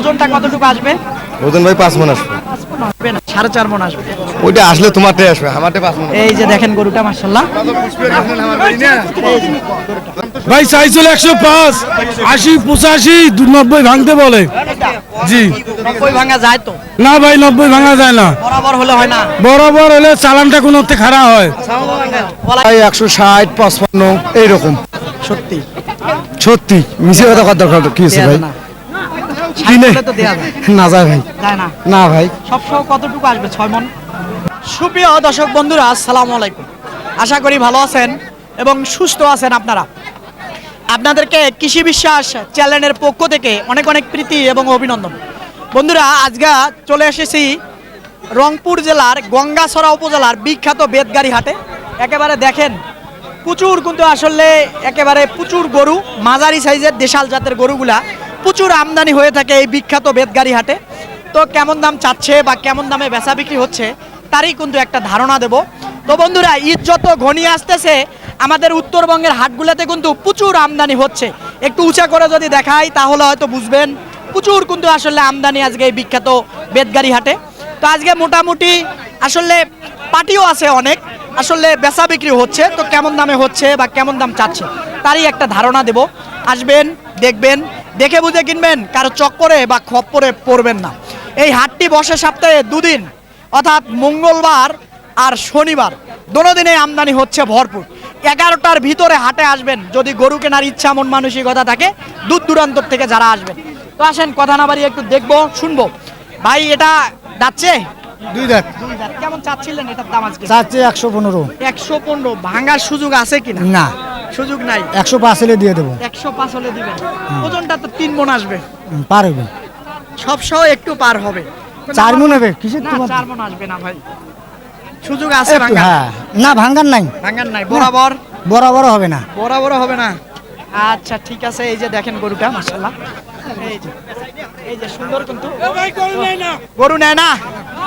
ওজনটা কতটুকু আসবে? ওজন ভাই 5 মণ আসবে। 5 মণ আসবে না, 4.5 মণ আসবে। ওইটা আসলে তোমারটাই আসবে, আমারটা 5 মণ। এই যে দেখেন গরুটা মাশাআল্লাহ। ভাই চাইছিল 105, 80, 85, 90 ভাঙতে বলে। জি 90 ভাঙা যায় তো? না ভাই 90 ভাঙা যায় না, বরাবর হলে হয় না। বরাবর হলে চালানটা কোনো খারাপ হয়। ভাই 160, 55 এইরকম। সত্যি সত্যি মিছে কথা কত দরকার কি আছে ভাই? কিনে তো দেয়া যায় না যায় ভাই, যায় না। না ভাই। সব সহ কতটুকু আসবে? 6 মণ। সুপ্রিয় দর্শক বন্ধুরা, আসসালামু আলাইকুম। আশা করি ভালো আছেন এবং সুস্থ আছেন আপনারা। আপনাদেরকে কৃষি বিশ্বাস চ্যানেলের পক্ষ থেকে অনেক অনেক প্রীতি এবং অভিনন্দন। বন্ধুরা, আজকে চলে এসেছি রংপুর জেলার গঙ্গাছড়া উপজেলার বিখ্যাত বেতগাড়ি হাটে। একেবারে দেখেন প্রচুর, কিন্তু আসলে একেবারে প্রচুর গরু, মাঝারি সাইজের দেশাল জাতের গরুগুলা প্রচুর আমদানি হয়ে থাকে এই বিখ্যাত বেতগাড়ি হাটে। তো কেমন দাম চাচ্ছে বা কেমন দামে বেচা বিক্রি হচ্ছে তারই কিন্তু একটা ধারণা দেব। তো বন্ধুরা, ঈদ যত ঘনিয়ে আসতেছে আমাদের উত্তরবঙ্গের হাটগুলোতে কিন্তু প্রচুর আমদানি হচ্ছে। একটু উঁচা করে যদি দেখাই তাহলে হয়তো বুঝবেন প্রচুর কিন্তু আসলে আমদানি আজকে এই বিখ্যাত বেতগাড়ি হাটে। তো আজকে মোটামুটি আসলে পাটিও আছে অনেক, আসলে বেচা বিক্রি হচ্ছে। তো কেমন দামে হচ্ছে বা কেমন দাম চাচ্ছে তারই একটা ধারণা দেব। আসবেন, দেখবেন, দেখে বুঝে কিনবেন, কারো চক্করে বা খপ্পরে পড়বেন না। এই হাটটি বসে সপ্তাহে 2 দিন, অর্থাৎ মঙ্গলবার আর শনিবার, দোনোদিনে আমদানি হচ্ছে ভরপুর। 11টার ভিতরে হাটে আসবেন যদি গরু কেনার ইচ্ছা মন মানসিকতা থাকে, দূর দূরান্তর থেকে যারা আসবেন। তো আসেন, কথা না বাড়িয়ে একটু দেখবো শুনবো। ভাই এটা যাচ্ছে 2 দাঁত। কেমন চাচ্ছিলেন এটার দাম আজকে? চাচ্ছে 115। 115 ভাঙার সুযোগ আছে কিনা? না, সুযোগ নাই। 105 হলে দিয়ে দেবো। 105 হলে দিবেন। ওজনটা তো 3 মণ আসবে, পারবে। সব সহ একটু পার হবে। 4 মণ হবে কিসের না, তোমার? 4 মণ আসবে না ভাই, সুযোগ আছে একটু, ভাঙার। হ্যাঁ। না ভাঙার নাই, ভাঙার নাই, বরাবর বরাবর হবে না। বরাবর হবে না। আচ্ছা ঠিক আছে। এই যে দেখেন গরুটা মাশাআল্লাহ, এই যে সুন্দর কিন্তু গরু নেয় না।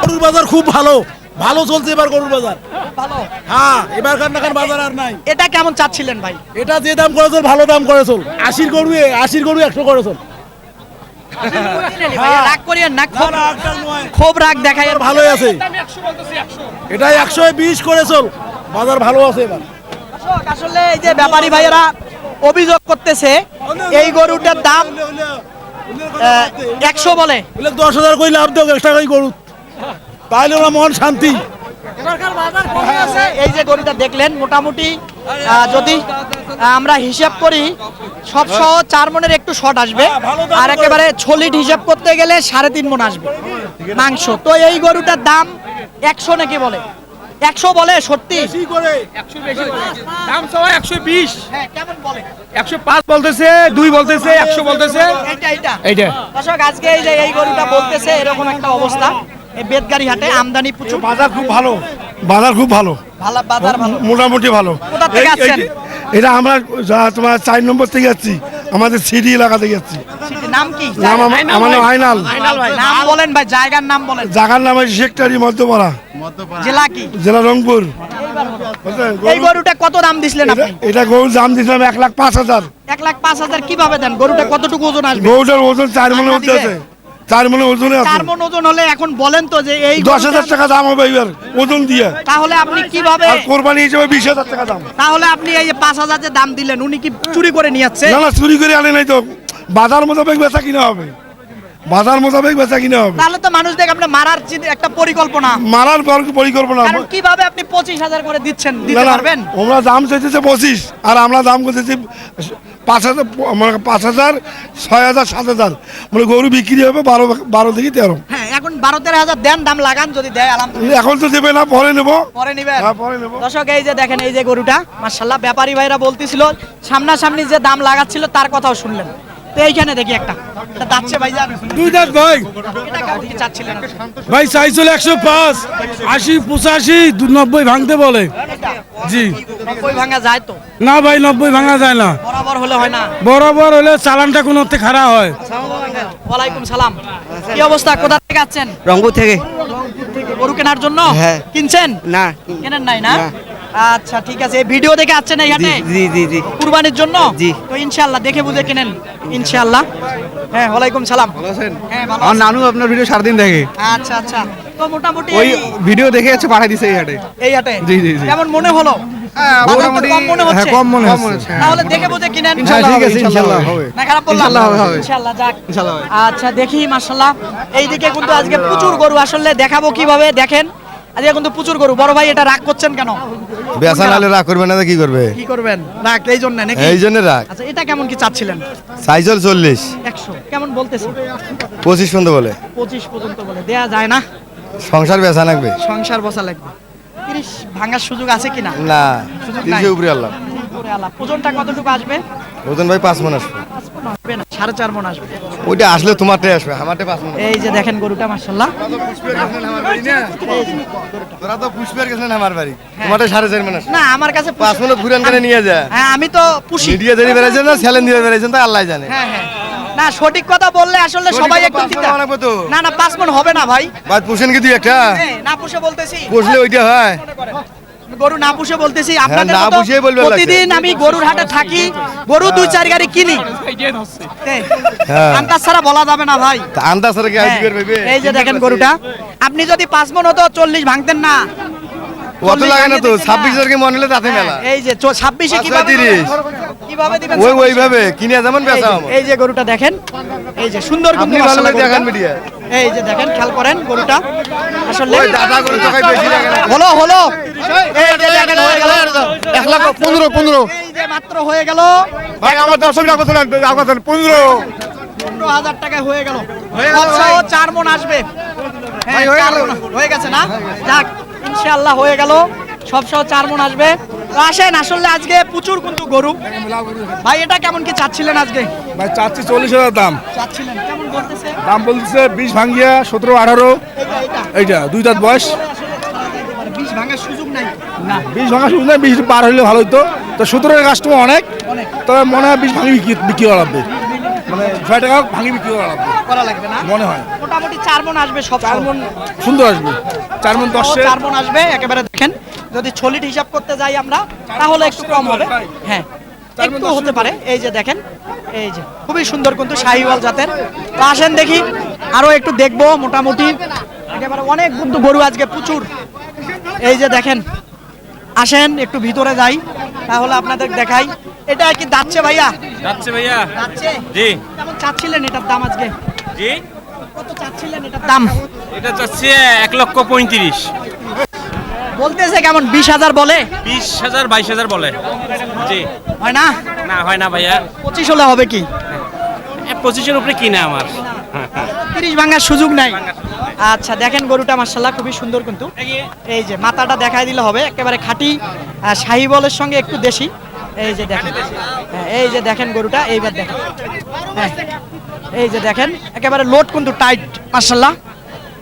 গরুর বাজার খুব ভালো, ভালো চলছে এবার গরুর বাজার। ভালো। হ্যাঁ, এবার কান্নাকার বাজার আর নাই। এটা কেমন চাচ্ছিলেন ভাই? এটা যে দাম করেছিল ভালো দাম করেছিল। 80 গরু 100 করেছিল। রাগ করিয়েন না, খুব রাগ দেখাই। ভালোই আছে, এটা 120 করেছিল। বাজার ভালো আছে এবার। আসলে এই যে ব্যাপারী ভাইয়েরা অভিযোগ করতেছে এই গরুটার দাম 100 বলে। 10,000 কই লাভ দেও, এক্সট্রা কই গরু, তাহলে ওরা মন শান্তি। এই যে গরুটা দেখলেন, মোটামুটি যদি আমরা হিসাব করি সব সহ 4 মণের একটু শর্ট আসবে, আর একেবারে সলিড হিসাব করতে গেলে 3.5 মণ আসবে মাংস। তো এই গরুটার দাম 100 নাকি বলে? 100 বলে? সত্যি? দাম সবাই 120, হ্যাঁ, কেমন বলে? 105 বলতেছে, 2 বলতেছে, 100 বলতেছে। এইটা দর্শক, আজকে এই যে এই গরুটা বলতেছে এরকম একটা অবস্থা। এই বেতগাড়ি হাটে আমদানি প্রচুর, বাজার খুব ভালো, বাজার খুব ভালো, ভালো বাজার, ভালো মোটামুটি ভালো। কোথা থেকে আসছেন? এটা আমরা তোমার 4 নম্বর থেকে যাচ্ছি, আমাদের সিডি এলাকা থেকে যাচ্ছি। নাম কি? নাম আমার নাম আইনাল। নাম বলেন ভাই, জায়গার নাম বলেন। জায়গার নাম হচ্ছে শেখটারি মধ্যপাড়া, জেলা কি? জেলা রংপুর। এই গরুটা কত দাম দিছিলেন আপনি? এটা গরুর দাম দিয়েছিলাম 1,05,000। 1,05,000 কিভাবে দেন? গরুটা কতটুকু ওজন আসবে? গরুটার ওজন 4 মণের মধ্যে আছে, 4 মণের ওজনে আছে। 4 মণ ওজন হলে এখন বলেন তো যে এই 10,000 টাকা দাম হবে এবার ওজন দিয়ে। তাহলে আপনি কিভাবে, আর কোরবানি হিসেবে 20,000 টাকা দাম। তাহলে আপনি এই যে 5,000 যে দাম দিলেন, উনি কি চুরি করে নিয়ে যাচ্ছে? না না, চুরি করে আনে নাই তো, বাজার মোতাবেক বেচা কিনা হবে, বাজার মোতাবেক বেচা কিনা হবে। তাহলে তো মানুষ দেখে আপনি মারার একটা পরিকল্পনা, মারার পরিকল্পনা। কারণ কিভাবে আপনি 25,000 করে দিচ্ছেন, না দিতে না, পারবেন? ওরা দাম চাইতেছে 25 আর আমরা দাম করতেছি 5,000, মানে 5,000, 6,000, 7,000, মানে গরু বিক্রি হবে 12 থেকে 13। হ্যাঁ, এখন 12-13,000 দেন, দাম লাগান, যদি দেয় আলহামদুলিল্লাহ। এখন তো দেবে না, পরে নেবো। পরে নিবেন? হ্যাঁ, পরে নেবো। দর্শক, এই যে দেখেন এই যে গরুটা মাশাআল্লাহ, ব্যাপারী ভাইরা বলতেছিল সামনাসামনি যে দাম লাগাচ্ছিল তার কথাও শুনলেন। তো এইখানে দেখি একটা যাচ্ছে ভাই, যান 2 দাঁত ভাই। এটা কেমন কি চাচ্ছিলেন? ভাই চাইছিল 105, 80, 85, 90 ভাঙতে বলে। জি 90 ভাঙা যায় তো? না ভাই 90 ভাঙা যায় না, বরাবর হলে হয় না। বরাবর হলে চালানটা কোনো খারাপ হয়। ওয়ালাইকুম সালাম, কি অবস্থা? কোথা থেকে আছেন? রংপুর থেকে। গরু কেনার জন্য? হ্যাঁ। কিনছেন? না, কেনেন নাই না? আচ্ছা ঠিক আছে, এই ভিডিও দেখে আসছেন এই হাটে জি জি জি কুরবানির জন্য? জি। তো ইনশাআল্লাহ দেখে বুঝে কিনেন ইনশাআল্লাহ। হ্যাঁ, ওয়ালাইকুম সালাম। ভালো আছেন? হ্যাঁ, ভালো আমার আছি। নানু আপনার ভিডিও সারাদিন দেখে, আচ্ছা আচ্ছা, তো মোটামুটি ওই ভিডিও দেখে হচ্ছে পাঠিয়ে দিছে এই হাটে। এই হাটে জি, জি, জি। কেমন মনে হলো? বাজার তো কম মনে হচ্ছে। কম মনে কম হচ্ছে। মনে হচ্ছে, হ্যাঁ। তাহলে দেখে বুঝে কিনেন। ইনশাআল্লাহ ঠিক হবে, আছে, ইনশাআল্লাহ ইনশাআল্লাহ হবে। না খারাপ বললাম? ইনশাআল্লাহ হবে। ইনশাআল্লাহ, যাক। ইনশাআল্লাহ হবে। আচ্ছা দেখি মাশাআল্লাহ, এইদিকে কিন্তু আজকে প্রচুর গরু, আসলে দেখাবো কিভাবে দেখেন। আজকে কিন্তু প্রচুর গরু। বড় ভাই এটা রাগ করছেন কেন? বেচা নাহলে রাগ করবে না তো কি করবে? কি করবেন? রাগ এই জন্য নাকি? এই জন্য রাগ। আচ্ছা এটা কেমন কি চাচ্ছিলেন? সাইজল 40, 100 কেমন বলতেছে? 25 পর্যন্ত বলে। 25 পর্যন্ত বলে, দেয়া যায় না? সংসার বেচা লাগবে সংসার বসা লাগবে। 30 ভাঙার সুযোগ আছে কিনা? না, সুযোগ নাই। 30 উপরে আল্লাহ। উপরে আলাপ। ওজনটা কতটুকু আসবে? ওজন ভাই 5 মণ আসবে। 5 মণ আসবে না, 4.5 মণ আসবে। ওইটা আসলে তোমারটাই আসবে, আমারটা 5 মণ। এই যে দেখেন গরুটা মাশাআল্লাহ। তোরা তো পুষ্পের গেছেন আমার বাড়ি, তোমারটা 4.5 মণ আসবে। না আমার কাছে 5 মণ ঘুরান করে নিয়ে যা। হ্যাঁ আমি তো পুষি। মিডিয়া ধরে বেড়াইছেন না চ্যালেঞ্জ দিয়ে বেড়াইছেন তা আল্লাহ জানে। হ্যাঁ হ্যাঁ, না সঠিক কথা বললে আসলে সঠিক সবাই কথা একটু 5 চিন্তা। মণ বানাবো তো। না না 5 মণ হবে না ভাই। বাদ পুষেন কি তুই একটা? না পুষে বলতেছি। পুষলে ওইটা হয়। গরু না পুষে বলতেছি আপনাদের না মতো পুষেই বলবে লাগছে। প্রতিদিন আমি গরুর হাটে থাকি, গরু 2-4 গাড়ি কিনি। হ্যাঁ। আন্দাজ ছাড়া বলা যাবে না ভাই। তা আন্দাজ করে কি হ্যাঁ, আইডি করবে? এই যে দেখেন গরুটা, আপনি যদি 5 মণ হতো 40 ভাঙতেন না। কত 40 লাগে না তো, ভাঙিয়ে দিতেন 26 জনকে মন হলে তাতে মেলা। এই যে 26-এ কিভাবে 30 কিভাবে দিবেন? ওই ওইভাবে কিনে যেমন এই বেচা যে- আমার। এই যে গরুটা দেখেন, এই যে সুন্দর কিন্তু আপনি ভালো মাশাআল্লাহ করে দেখেন গরুটা। মিডিয়া। এই যে দেখেন, খেয়াল করেন গরুটা আসলে ওই দাদা করে তো বেশি লাগে না। হলো হলো। এই যে দেখেন হয়ে গেল 1,15,15 এই যে মাত্র হয়ে গেল ভাই আমার 10 টাকা কত লাগবে? 15 15,000 টাকায় হয়ে গেল। সবসহ 4 মণ আসবে। হ্যাঁ, হয়ে 4 গেল। মণ হয়ে গেছে না? যাক ইনশাআল্লাহ হয়ে গেল, সবসহ 4 মণ আসবে। তো আসেন, আসলে আজকে প্রচুর কিন্তু গরু। ভাই এটা কেমন কি চাচ্ছিলেন আজকে? ভাই চাচ্ছি 40,000 দাম। চাচ্ছিলেন কেমন বলতেছে? দাম বলতেছে 20 ভাঙ্গিয়া 17, 18। এটা এইটা 2 দাঁত বয়স। 20 ভাঙার সুযোগ নাই না। 20 ভাঙা শুরু না, 20 পার হইলে ভালো হতো। তো 17 কাস্টমার অনেক, অনেক তবে মনে হয় 20 ভাঙি বিক্রি করা লাগবে, মানে 6 টাকা ভাঙি বিক্রি করা লাগবে করা লাগবে না, মনে হয়। মোটামুটি 4 মণ আসবে সব। 4 মণ সুন্দর আসবে, 4 মণ 10 4 মণ আসবে একেবারে। দেখেন যদি ছলিট হিসাব করতে যাই আমরা তাহলে একটু কম হবে। হ্যাঁ একটু হতে পারে। এই যে দেখেন, এই যে খুবই সুন্দর কিন্তু শাহিওয়াল জাতের। তো আসেন দেখি আরো একটু দেখবো। মোটামুটি একেবারে অনেক কিন্তু গরু আজকে প্রচুর। এই যে দেখেন, আসেন একটু ভিতরে যাই তাহলে আপনাদের দেখাই। এটা কি দাচ্ছে ভাইয়া? যাচ্ছে ভাইয়া। দাচ্ছে? জি কেমন চাচ্ছিলেন এটার দাম আজকে? জি, কত চাচ্ছিলেন এটার দাম? এটা চাচ্ছে 1,35,000। বলতেছে কেমন? 20,000 বলে? 20,000 22,000 বলে। জি হয় না? না, হয় না ভাইয়া। 25 হলে হবে কি? 25-এর উপরে কিনা আমার। 30 ভাঙার সুযোগ নাই। আচ্ছা দেখেন গরুটা মাশাআল্লাহ খুবই সুন্দর কিন্তু। এই যে মাথাটা দেখাই দিলে হবে, একেবারে খাঁটি শাহিওয়ালের সঙ্গে একটু দেশি। এই যে দেখেন, হ্যাঁ, এই যে দেখেন গরুটা, এইবার দেখেন। হ্যাঁ, এই যে দেখেন একেবারে লোড কিন্তু টাইট মাশাআল্লাহ,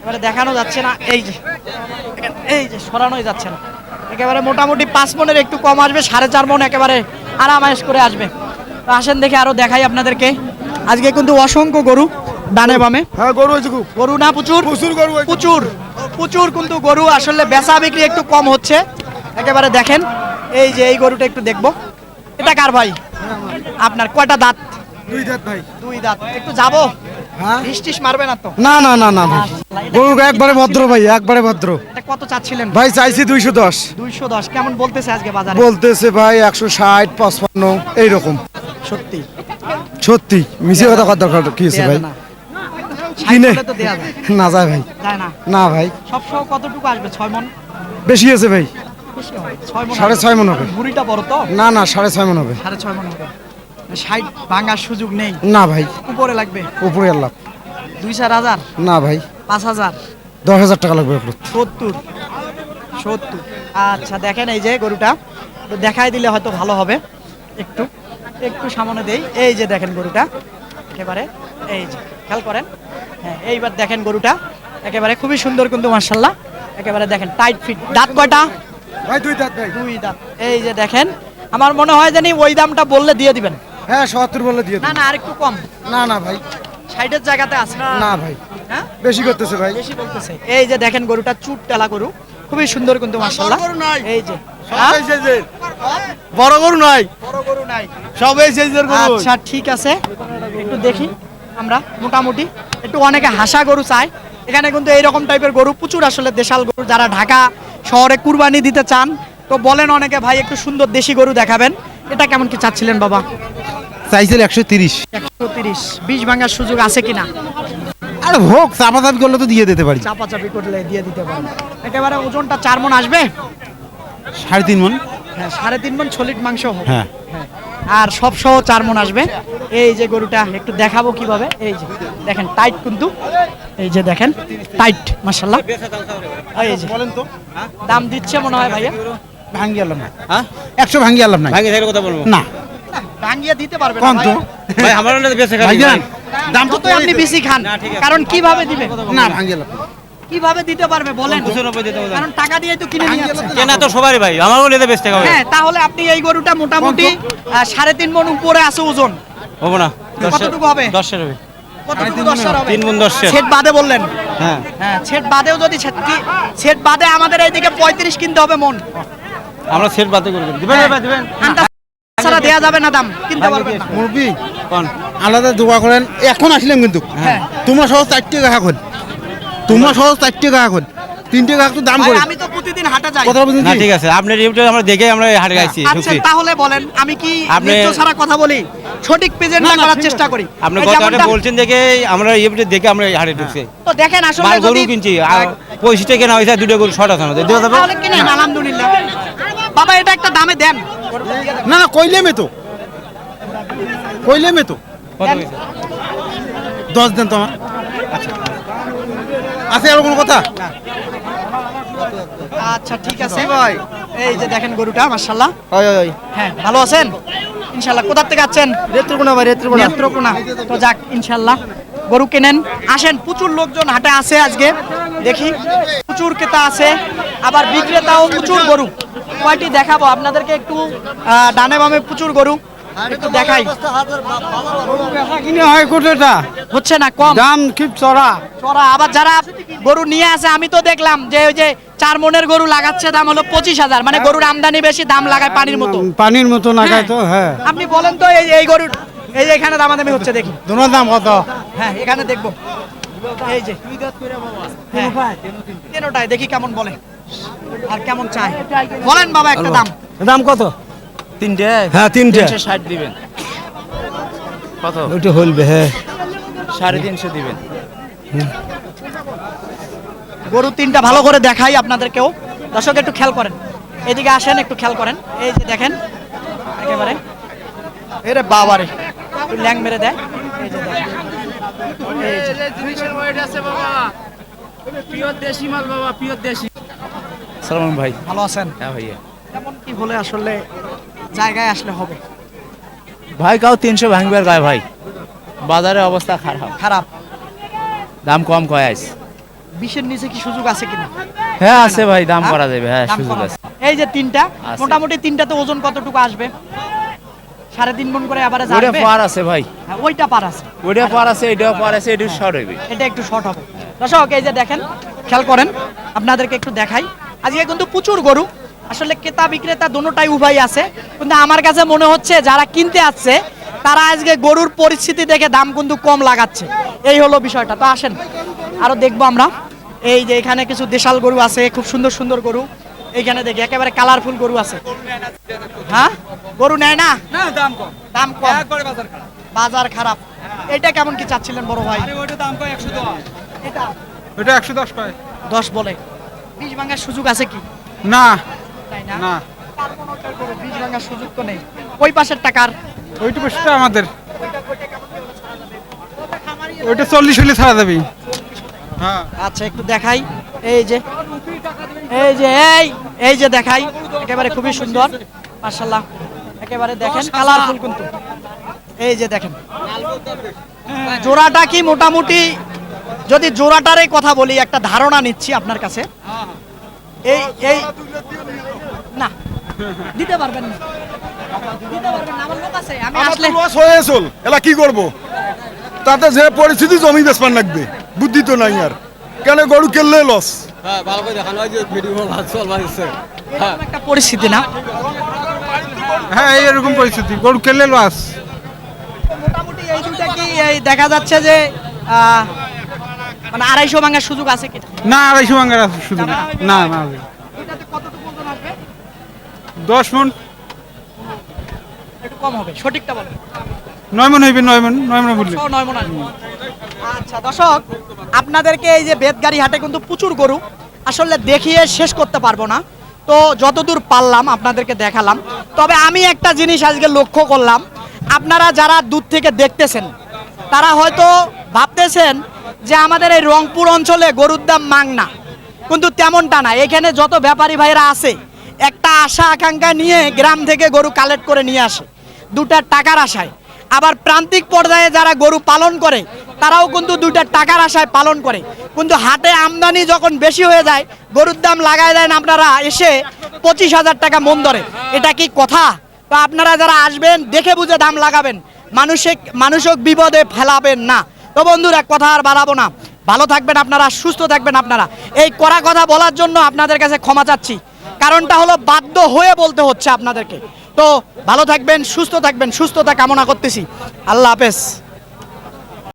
এবারে দেখানো যাচ্ছে না। এই যে এই যে সরানোই যাচ্ছে না। একেবারে মোটামুটি 5 মণের একটু কম আসবে, 4.5 মণ একেবারে আরামায়েশ করে আসবে। তো আসেন দেখে আরো দেখাই আপনাদেরকে। আজকে কিন্তু অসংখ্য গরু ডানে বামে। হ্যাঁ গরু হয়েছে খুব, গরু না প্রচুর? প্রচুর গরু হয়েছে। প্রচুর প্রচুর কিন্তু গরু, আসলে বেচা বিক্রি একটু কম হচ্ছে। একেবারে দেখেন, এই যে এই গরুটা একটু দেখবো। এটা কার ভাই? আপনার। কয়টা দাঁত? 2 দাঁত ভাই। 2 দাঁত। একটু যাবো, হ্যাঁ? বৃষ্টিস মারবে না তো? না না না না ভাই, এটা গরু একবারে ভদ্র ভাই, একবারে ভদ্র এটা কত চাচ্ছিলেন? ভাই। চাইছি 210, 210 কেমন বলতেছে আজকে বাজারে? বলতেছে ভাই 160, 55 এইরকম। সত্যি সত্যি মিছে কথা কত দরকার কি আছে দেয়া ভাই? যায় না। কিনে 60 হলে তো দেয়া যায়। না যায় ভাই, যায় না। না ভাই, সব সহ কতটুকু আসবে? 6 মণ? বেশি আছে ভাই, বেশি হবে, 6 মণ। 6.5 মণ হবে। বুড়িটা বড় তো? না না 6.5 মণ হবে। 6.5 মণ হবে। 60 ভাঙার সুযোগ নেই, না ভাই, উপরে লাগবে। উপরে আল্লাহ। 2-4 হাজার? না ভাই, 5,000? 10,000 টাকা লাগবে উপরে। 70। আচ্ছা দেখেন এই যে গরুটা তো দেখাই দিলে হয়তো ভালো হবে। একটু একটু সামনে দেই। এই যে দেখেন গরুটা একেবারে, এই যে খেয়াল করেন। হ্যাঁ এইবার দেখেন গরুটা একেবারে খুবই সুন্দর কিন্তু মাশাআল্লাহ, একেবারে দেখেন টাইট ফিট। দাঁত কয়টা? ভাই 2 দাঁত ভাই। 2 দাঁত। এই যে দেখেন, আমার মনে হয় জানি ওই দামটা বললে দিয়ে দিবেন। হ্যাঁ 70 বলে দিয়ে না দিন। না আরেকটু কম, না না ভাই, 60-এর জায়গাতে আছে। না ভাই, হ্যাঁ বেশি করতেছে ভাই। বেশি বলতেছে। এই যে দেখেন গরুটা চুট টালা গরু, খুবই সুন্দর কিন্তু মাশাআল্লাহ। এই যে হ্যাঁ? বড় গরু নাই বড় গরু নাই। সব এই সাইজের গরু আচ্ছা ঠিক আছে, একটু দেখি আমরা মোটামুটি একটু অনেকে হাসা গরু চায়। এখানে কিন্তু এইরকম টাইপের গরু প্রচুর, আসলে দেশাল গরু যারা ঢাকা শহরে কুরবানি দিতে চান তো বলেন অনেকে ভাই একটু সুন্দর দেশি গরু দেখাবেন। এটা কেমন কি চাচ্ছিলেন বাবা? চাইছিল 130। 130। 20 ভাঙার সুযোগ আছে কিনা? আরে হোক, চাপাচাপি করলে তো দিয়ে দিতে পারি। চাপাচাপি করলে দিয়ে দিতে পারেন। একেবারে ওজনটা 4 মণ আসবে? 3.5 মণ। হ্যাঁ 3.5 মণ সলিড মাংস হবে। হ্যাঁ। আর সব সহ 4 মণ আসবে। এই যে গরুটা একটু দেখাবো কিভাবে। এই যে দেখেন টাইট কিন্তু, এই যে দেখেন টাইট মাশাআল্লাহ। এই যে বলেন তো দাম দিচ্ছে মনে হয় ভাইয়া। ভাঙ্গি আলাম না। হ্যাঁ 100 ভাঙ্গি আলাম না। ভাঙে থাকলে কথা বলবো না ভাঙিয়ে দিতে পারবে না কম তো। ভাই। ভাই আমার বেঁচে খাবি ভাইজান দাম তো আপনি বেশি খান, কারণ কিভাবে দিবে? না ভাঙ্গি আলাম। কিভাবে দিতে পারবে বলেন? কারণ টাকা দিয়ে তো কিনে নিয়ে যাচ্ছে। কেনা তো সবারই ভাই, আমারও নিতে বেঁচে খাবে। হ্যাঁ তাহলে আপনি এই গরুটা মোটামুটি 3.5 মণ উপরে আছে ওজন। হবো না কতটুকু হবে? 10 হবে। কতটুকু 10 হবে? 3 মণ 10 সেট বাদে বললেন? হ্যাঁ হ্যাঁ সেট বাদেও যদি সেট বাদে আমাদের এইদিকে 35 কিনতে হবে মন। আমরা সেট বাতে করে দিবেন ভাই দিবেন। আন্দাজ ছাড়া দেয়া যাবে না, দাম কিনতে পারবেন না। মুরবি কোন আলাদা দোয়া করেন। এখন আসলাম কিন্তু হ্যাঁ। তোমরা সহ 4 টাকা এখন, তোমরা সহ 4 টাকা এখন, 3 টাকা একটু দাম ভাই, করে আমি তো প্রতিদিন হাটে যাই। কথা বলছেন না কি? ঠিক আছে, আপনার ইউটিউবে আমরা দেখে আমরা হাটে গাইছি আচ্ছা ঢুকছি। তাহলে বলেন আমি কি আপনি- নিত্য ছাড়া কথা বলি? সঠিক প্রেজেন্টটা করার চেষ্টা করি। আপনি এই গত হাটে যেমনটা- বলছেন দেখে আমরা ইউটিউবে দেখে আমরা হাটে ঢুকছি। তো দেখেন আসলে মাল গরু যদি কিনছি আর পয়সাটা কেনা হয়েছে, দুটো গরু শর্ট আছে আমাদের, দেওয়া যাবে? তাহলে কিনেন আলহামদুলিল্লাহ। বাবা এটা একটা দামে দেন। না না কইলেমে তো, কইলেমে তো কত হয়েছে? 10 দেন তোমার। আছে আর কোনো কথা? আচ্ছা ঠিক আছে ভাই। এই যে দেখেন গরুটা মাশাআল্লাহ। ওই ওই হ্যাঁ ভালো আছেন ইনশাআল্লাহ? কোথা থেকে আছেন? রেত্রকোনা ভাই রেত্রকোনা নেত্রকোনা। তো যাক ইনশাআল্লাহ গরু কেনেন, আসেন। প্রচুর লোকজন হাটে আছে আজকে, দেখি প্রচুর ক্রেতা আছে, আবার বিক্রেতাও প্রচুর গরু। কয়টি দেখাবো আপনাদেরকে একটু, ডানে বামে প্রচুর গরু একটু দেখাই। কিনে হয় কোটাটা হচ্ছে না কম দাম খুব চড়া। চড়া। আবার যারা গরু নিয়ে আসে আমি তো দেখলাম যে ওই যে 4 মণের গরু লাগাচ্ছে দাম হলো 25,000, মানে গরুর আমদানি বেশি, দাম লাগায় পানির মতো। পানির মতো নাগায় তো। হ্যাঁ আপনি বলেন তো এই গরুর এই যে এখানে দামাদামি হচ্ছে দেখি। তোমার দাম কত? হ্যাঁ এখানে দেখবো। এই যে হ্যাঁ, তিনোটায় দেখি কেমন বলে আর কেমন চায়। বলেন বাবা একটা দাম। দাম কত? 3টে। হ্যাঁ 3টে। 360 দিবেন। কত? ওইটা হলবে। হ্যাঁ 350 দিবেন। গরু 3টা ভালো করে দেখাই আপনাদেরকেও। দর্শক একটু খেয়াল করেন, এদিকে আসেন একটু খেয়াল করেন। এই যে দেখেন একেবারে, এরে বাবারে একটু ল্যাং মেরে দেয়। এই যে দেখেন, এই যে। সালাম ভাই। ভালো আছেন? হ্যাঁ ভাইয়া। কেমন কি হলে আসলে জায়গায় আসলে হবে? ভাই কাও 300 ভাঙবার গায় ভাই, বাজারের অবস্থা খারাপ, খারাপ। দাম কম কয় আইস। 20-এর নিচে কি সুযোগ আছে কিনা? হ্যাঁ আছে ভাই, দাম হ্যাঁ? করা যাবে, হ্যাঁ দাম সুযোগ করা আছে। যাবে। এই যে 3টা আছে। মোটামুটি 3টাতে ওজন কতটুকু আসবে? 3.5 মণ করে এবারে ওটা যাবে। পার আছে ভাই, হ্যাঁ, ওইটা পার আছে, ওটা পার আছে, এটাও পার আছে, এটা শর্ট হইবে। এটা একটু শর্ট হবে। দর্শক এই যে দেখেন, খেয়াল করেন, আপনাদেরকে একটু দেখাই। আজকে কিন্তু প্রচুর গরু, আসলে ক্রেতা বিক্রেতা দুটোটাই উভয় আছে, কিন্তু আমার কাছে মনে হচ্ছে যারা কিনতে আসছে তারা আজকে গরুর পরিস্থিতি দেখে দাম কিন্তু কম লাগাচ্ছে, এই হলো বিষয়টা। তো আসেন আরো দেখবো আমরা। এই যে এখানে কিছু দেশাল গরু আছে, খুব সুন্দর সুন্দর গরু। এইখানে দেখি একেবারে কালারফুল গরু আছে। হ্যাঁ গরু নেয় না, দাম কম, দাম কম, বাজার খারাপ। এটা কেমন কি চাচ্ছিলেন বড় ভাই? এটা ওইটা 110 কয়। 10 বলে। 20 ভাঙার সুযোগ আছে কি? না তাই না? না, তার কোনোটার গরু 20 ভাঙার সুযোগ তো নেই। ওই পাশের টাকার ওইটা বেশটা আমাদের। ওইটা 40 হলে ছাড়া যাবে। হ্যাঁ আচ্ছা একটু দেখাই। এই যে এই যে দেখাই, একেবারে খুবই সুন্দর মাশাআল্লাহ। একেবারে দেখেন কালারফুল কিন্তু। এই যে দেখেন জোড়াটা কি মোটামুটি, যদি জোড়াটারই কথা বলি, একটা ধারণা নিচ্ছি আপনার কাছে। এই এই না দিতে পারবেন না, দিতে পারবেন না, আমার লোক আছে, আমি আসলে লস হয়ে চল এলা কি করব, তাতে যে পরিস্থিতি জমি বেচবার লাগবে, বুদ্ধি তো নাই আর, কেন গরু কেললে লস। এরকম একটা পরিস্থিতি না? হ্যাঁ এরকম পরিস্থিতি, গরু কেলে লস। মোটামুটি এই দুইটা কি এই দেখা যাচ্ছে যে মানে 250 ভাঙার সুযোগ আছে কি? না 250 ভাঙার আছে শুধু না, না না এটাতে কতটুকু ওজন আসবে? 10 মন একটু কম হবে, সঠিকটা বলেন। 9 মন হইবে, 9 মন, 9 মন বললি। 9 মণ আসবে। আচ্ছা দর্শক, আপনাদেরকে এই যে বেতগাড়ি হাটে কিন্তু প্রচুর গরু, আসলে দেখিয়ে শেষ করতে পারবো না, তো যতদূর পারলাম আপনাদেরকে দেখালাম। তবে আমি একটা জিনিস আজকে লক্ষ্য করলাম, আপনারা যারা দূর থেকে দেখতেছেন তারা হয়তো ভাবতেছেন যে আমাদের এই রংপুর অঞ্চলে গরুর দাম মাংনা, কিন্তু তেমনটা না। এখানে যত ব্যাপারী ভাইরা আছে একটা আশা আকাঙ্ক্ষা নিয়ে গ্রাম থেকে গরু কালেক্ট করে নিয়ে আসে, দুটা টাকার আশায়। আবার প্রান্তিক পর্যায়ে যারা গরু পালন করে তারাও কিন্তু দুইটা টাকার আশায় পালন করে, কিন্তু হাটে আমদানি যখন বেশি হয়ে যায় গরুর দাম লাগায় দেন আপনারা এসে 25,000 টাকা মন ধরে। এটা কি কথা? তো আপনারা যারা আসবেন দেখে বুঝে দাম লাগাবেন, মানুষক বিপদে ফেলাবেন না। তো বন্ধুরা কথা আর বাড়াবো না, ভালো থাকবেন আপনারা, সুস্থ থাকবেন আপনারা। এই কড়া কথা বলার জন্য আপনাদের কাছে ক্ষমা চাচ্ছি, কারণটা হলো বাধ্য হয়ে বলতে হচ্ছে আপনাদেরকে। তো ভালো থাকবেন, সুস্থ থাকবেন, সুস্থতা কামনা করতেছি। আল্লাহ হাফেজ।